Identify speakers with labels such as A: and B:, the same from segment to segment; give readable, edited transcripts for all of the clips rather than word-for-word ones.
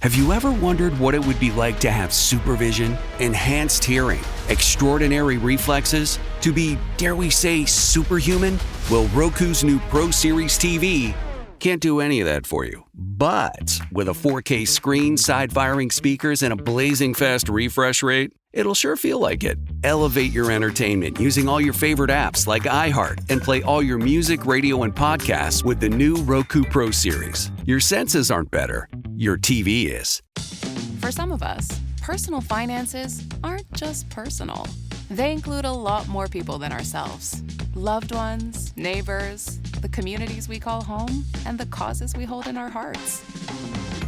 A: Have you ever wondered what it would be like to have supervision, enhanced hearing, extraordinary reflexes, to be, dare we say, superhuman? Well, Roku's new Pro Series TV can't do any of that for you. But with a 4K screen, side-firing speakers, and a blazing fast refresh rate, it'll sure feel like it. Elevate your entertainment using all your favorite apps like iHeart and play all your music, radio, and podcasts with the new Roku Pro Series. Your senses aren't better. Your TV is.
B: For some of us, personal finances aren't just personal. They include a lot more people than ourselves. Loved ones, neighbors, the communities we call home, and the causes we hold in our hearts.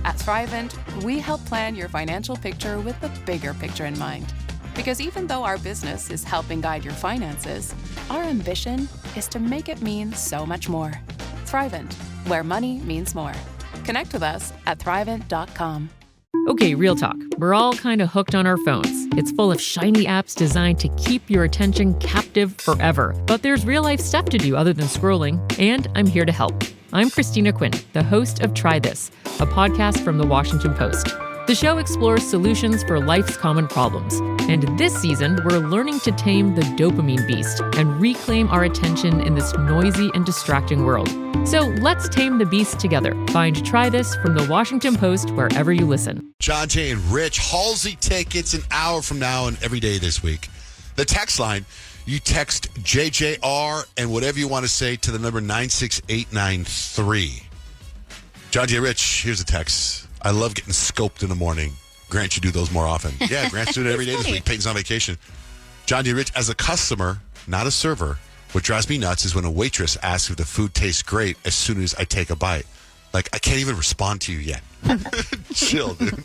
B: At Thrivent, we help plan your financial picture with the bigger picture in mind. Because even though our business is helping guide your finances, our ambition is to make it mean so much more. Thrivent, where money means more. Connect with us at thrivent.com.
C: Okay, real talk. We're all kind of hooked on our phones. It's full of shiny apps designed to keep your attention captive forever. But there's real-life stuff to do other than scrolling, and I'm here to help. I'm Christina Quinn, the host of Try This, a podcast from The Washington Post. The show explores solutions for life's common problems. And this season, we're learning to tame the dopamine beast and reclaim our attention in this noisy and distracting world. So let's tame the beast together. Find Try This from The Washington Post wherever you listen.
D: John Jay and Rich, Halsey tickets an hour from now and every day this week. The text line, you text JJR and whatever you want to say to the number 96893. John Jay, Rich, here's a text. I love getting scoped in the morning. Grant should do those more often. Yeah, Grant's doing it every day this week. Peyton's on vacation. John D. Rich, as a customer, not a server, what drives me nuts is when a waitress asks if the food tastes great as soon as I take a bite. Like, I can't even respond to you yet. Chill, dude.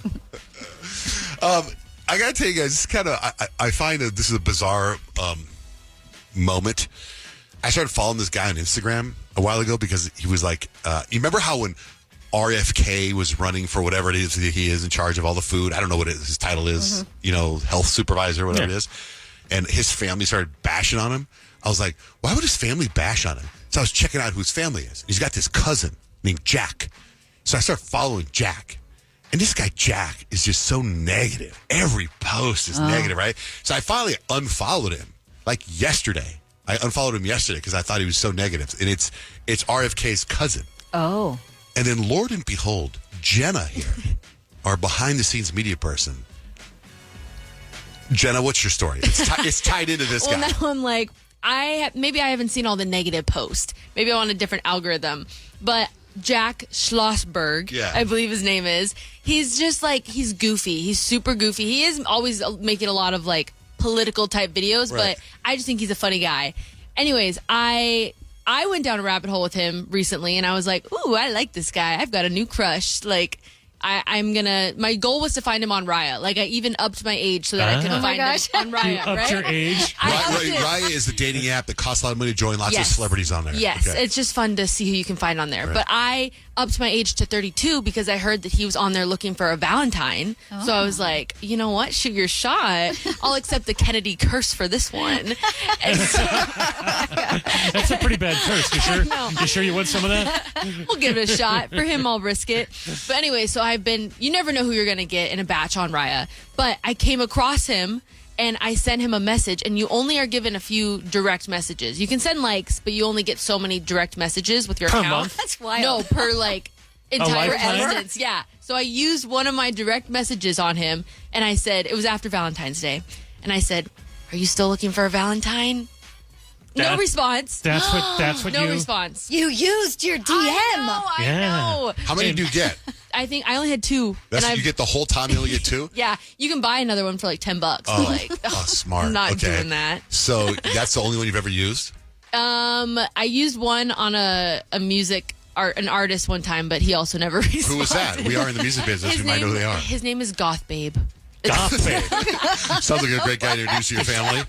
D: I got to tell you guys, this is kind of, I find that this is a bizarre moment. I started following this guy on Instagram a while ago because he was like, you remember how when RFK was running for whatever it is that he is in charge of all the food. I don't know what his title is, health supervisor, whatever it is. And his family started bashing on him. I was like, why would his family bash on him? So I was checking out who his family is. He's got this cousin named Jack. So I started following Jack. And this guy, Jack, is just so negative. Every post is negative, right? So I finally unfollowed him, like yesterday. I unfollowed him yesterday because I thought he was so negative. And it's RFK's cousin.
E: Oh.
D: And then, Lord and behold, Jenna here, our behind-the-scenes media person. Jenna, what's your story? It's tied into this guy.
E: Well, now I'm like, maybe I haven't seen all the negative posts. Maybe I'm on a different algorithm. But Jack Schlossberg, I believe his name is, he's just like, he's goofy. He's super goofy. He is always making a lot of, like, political-type videos, but I just think he's a funny guy. Anyways, I went down a rabbit hole with him recently, and I was like, ooh, I like this guy. I've got a new crush. Like, my goal was to find him on Raya. Like, I even upped my age so that I could find him on Raya,
F: You upped your age?
D: Raya is the dating app that costs a lot of money to join. Lots of celebrities on there.
E: Yes, it's just fun to see who you can find on there. Right. But I upped my age to 32 because I heard that he was on there looking for a Valentine. Oh. So I was like, you know what? Shoot your shot. I'll accept the Kennedy curse for this one. And so,
F: that's a pretty bad curse. You sure? You sure you want some of that?
E: We'll give it a shot. For him, I'll risk it. But anyway, so you never know who you're going to get in a batch on Raya. But I came across him and I sent him a message, and you only are given a few direct messages. You can send likes, but you only get so many direct messages with your account.
F: Month?
E: That's wild. No, per entire instance. Yeah. So I used one of my direct messages on him, and I said, it was after Valentine's Day, and I said, are you still looking for a Valentine? No response.
F: That's what
E: no response.
G: You used your DM.
E: I know.
D: How many do you get?
E: I think I only had 2.
D: That's what you get the whole time. You only get 2?
E: Yeah, you can buy another one for like $10.
D: Smart.
E: I'm not doing that.
D: So that's the only one you've ever used?
E: I used one on an artist one time, but he also never responded.
D: Who was that? We are in the music business. We might know who they are.
E: His name is Goth Babe.
F: Goth Babe.
D: Sounds like a great guy to introduce to your family.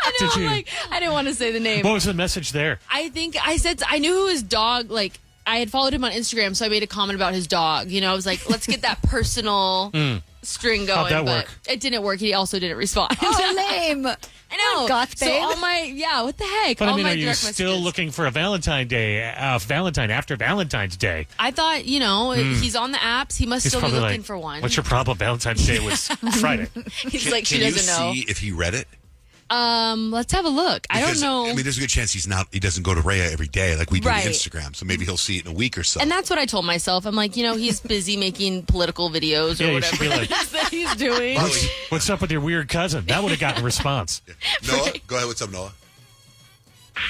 E: I didn't want to say the name.
F: What was the message there?
E: I think I said I knew his dog. Like, I had followed him on Instagram, so I made a comment about his dog. I was like, let's get that personal string going.
F: How'd that
E: but
F: work?
E: It didn't work. He also didn't respond.
G: Oh, lame.
E: I know.
G: Goth
E: So
G: babe.
E: all my, what the heck?
F: But
E: all
F: I mean,
E: my
F: are you
E: direct
F: still
E: messages.
F: looking for a Valentine after Valentine's Day?
E: I thought, he's on the apps. He must
F: He's
E: still be
F: probably
E: looking
F: like,
E: for one.
F: what's your problem? Valentine's Day was Friday.
E: He's like, she
D: Can you
E: doesn't know.
D: see if he read it?
E: Let's have a look. I don't
D: Because,
E: know.
D: I mean, there's a good chance he doesn't go to Rhea every day like we do
E: Right.
D: on Instagram. So maybe he'll see it in a week or so.
E: And that's what I told myself. I'm like, he's busy making political videos or
F: Yeah, you should
E: whatever
F: be like,
E: it is that he's doing.
F: what's up with your weird cousin? That would have gotten a response.
D: Noah, go ahead. What's up, Noah?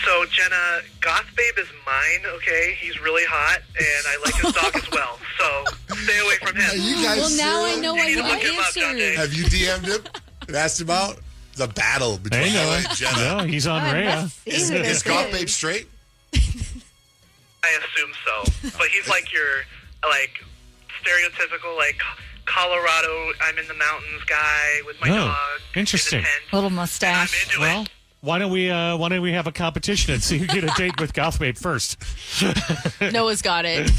H: So, Jenna, Goth Babe is mine, okay? He's really hot, and I like his dog as well. So, stay away from him.
D: Are you guys
E: Well, now I
D: serious?
E: know why
H: You
E: you
H: need to look him up,
E: answered.
H: Dante.
D: Have you DM'd him and asked him out? It's a battle between
F: Hey,
D: Noah
F: Noah.
D: and Jenna.
F: No, he's on Rhea.
D: Is Goth Babe straight?
H: I assume so. But he's like your, stereotypical, Colorado, I'm in the mountains guy with my dog.
F: Interesting.
H: In the tent.
G: Little
H: And I'm
G: mustache.
H: into
F: Well,
H: it.
F: why don't we have a competition and see who get a date with Goth Babe first?
E: Noah's got it.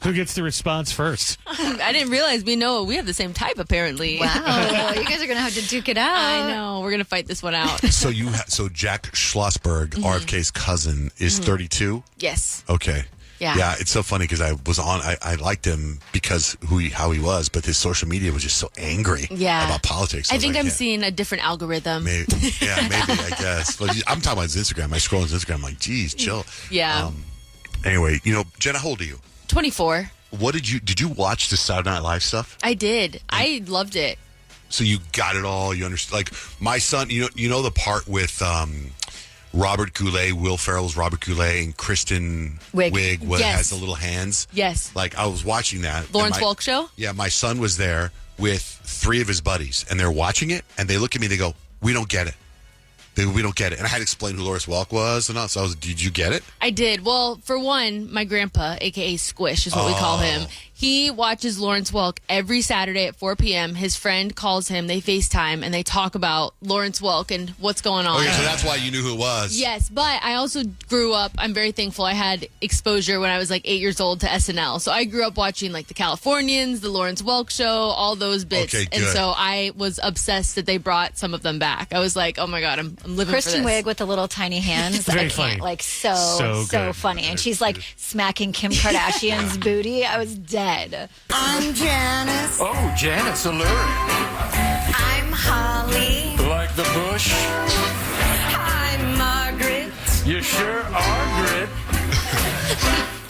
F: Who gets the response first?
E: I didn't realize we have the same type, apparently.
G: Wow. You guys are going to have to duke it out.
E: I know. We're going to fight this one out.
D: So so Jack Schlossberg, RFK's cousin, is 32.
E: Yes.
D: Okay.
E: Yeah.
D: It's so funny because I liked him because how he was, but his social media was just so angry about politics.
E: I
D: was
E: think
D: like,
E: I'm
D: yeah,
E: seeing a different algorithm.
D: maybe, I guess. But I'm talking about his Instagram. I scroll his Instagram. I'm like, geez, chill.
E: Yeah.
D: Anyway, Jenna, how old are you?
E: 24.
D: What did you watch the Saturday Night Live stuff?
E: I did. I loved it.
D: So you got it all. You understand? Like my son, you know the part with Robert Goulet, Will Ferrell's Robert Goulet, and Kristen Wiig
E: Yes.
D: has the little hands.
E: Yes.
D: Like I was watching that.
E: Lawrence
D: and
E: Welk show?
D: Yeah, my son was there with 3 of his buddies, and they're watching it, and they look at me, they go, "We don't get it." We don't get it. And I had to explain who Lawrence Welk was and all. So did you get it?
E: I did. Well, for one, my grandpa, a.k.a. Squish, is what we call him. He watches Lawrence Welk every Saturday at 4 p.m. His friend calls him, they FaceTime, and they talk about Lawrence Welk and what's going on.
D: Okay, so that's why you knew who it was.
E: Yes, but I also grew up, I'm very thankful I had exposure when I was 8 years old to SNL. So I grew up watching the Californians, the Lawrence Welk show, all those bits.
D: Okay,
E: and
D: good.
E: so I was obsessed that they brought some of them back. I was like, oh my God, I'm living
G: Kristen
E: for this.
G: Wiig with the little tiny hands.
F: Very
G: I can't.
F: funny.
G: So
F: good.
G: funny. And she's smacking Kim Kardashian's booty. I was dead.
I: I'm Janice.
J: Oh, Janet's alluring.
I: I'm Holly.
J: Like the bush?
I: I'm Margaret.
J: You sure are grit.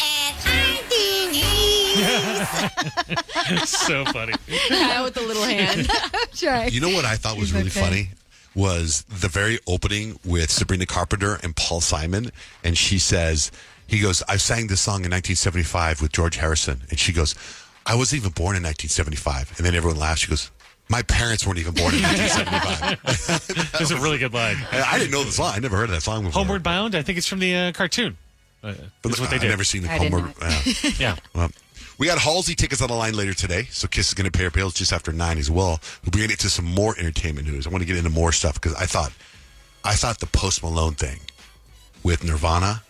I: And I'm Denise.
F: So funny.
E: Guy with the little hand.
G: Right.
D: You know what I thought was really funny? Was the very opening with Sabrina Carpenter and Paul Simon. And he goes, I sang this song in 1975 with George Harrison. And she goes, I wasn't even born in 1975. And then everyone laughs. She goes, my parents weren't even born in 1975.
F: That's a really good line.
D: I didn't know the song. I never heard of that song before.
F: Homeward Bound, I think it's from the cartoon. That's what they
D: I've
F: did.
D: never seen the
G: I did
D: Homeward.
F: Yeah.
D: Well, we got Halsey tickets on the line later today, so Kiss is going to pay her bills just after 9 as well. We'll be getting into some more entertainment news. I want to get into more stuff because I thought the Post Malone thing with Nirvana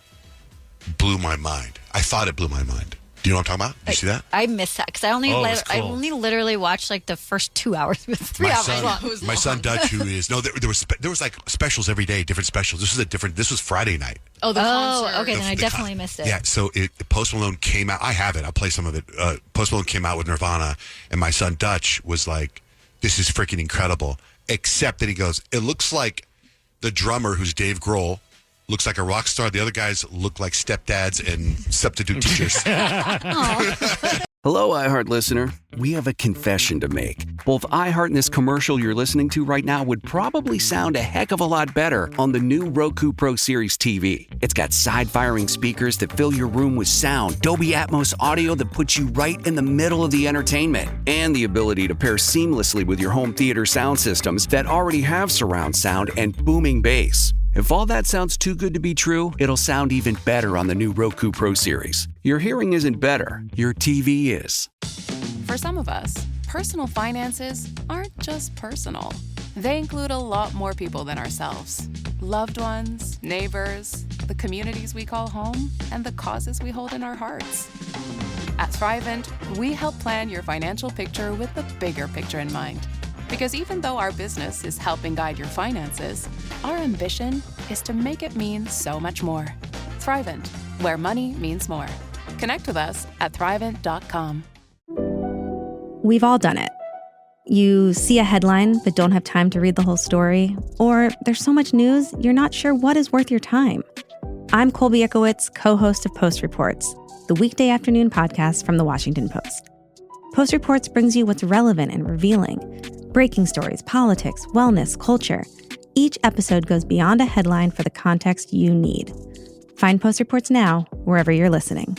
D: blew my mind. I thought it blew my mind. Do you know what I'm talking about? Did you see that?
G: I missed that because I only
F: Oh, it was
G: I
F: cool.
G: only literally watched the first 2 hours. It was 3 hours long.
D: My son Dutch, who is there was specials every day, different specials. This was Friday night.
E: Oh, the concert.
G: Oh, okay, then I
D: The
G: definitely missed it.
D: Yeah, so Post Malone came out. I have it. I'll play some of it. Post Malone came out with Nirvana, and my son Dutch was like, "This is freaking incredible." Except that he goes, "It looks like the drummer, who's Dave Grohl, looks like a rock star. The other guys look like stepdads and substitute teachers."
A: Hello, iHeart listener. We have a confession to make. Both iHeart and this commercial you're listening to right now would probably sound a heck of a lot better on the new Roku Pro Series TV. It's got side-firing speakers that fill your room with sound, Dolby Atmos audio that puts you right in the middle of the entertainment, and the ability to pair seamlessly with your home theater sound systems that already have surround sound and booming bass. If all that sounds too good to be true, it'll sound even better on the new Roku Pro Series. Your hearing isn't better, your TV is.
B: For some of us, personal finances aren't just personal. They include a lot more people than ourselves. Loved ones, neighbors, the communities we call home, and the causes we hold in our hearts. At Thrivent, we help plan your financial picture with the bigger picture in mind. Because even though our business is helping guide your finances, our ambition is to make it mean so much more. Thrivent, where money means more. Connect with us at Thrivent.com.
K: We've all done it. You see a headline but don't have time to read the whole story, or there's so much news you're not sure what is worth your time. I'm Colby Ickowitz, co-host of Post Reports, the weekday afternoon podcast from The Washington Post. Post Reports brings you what's relevant and revealing. Breaking stories, politics, wellness, culture. Each episode goes beyond a headline for the context you need. Find Post Reports now, wherever you're listening.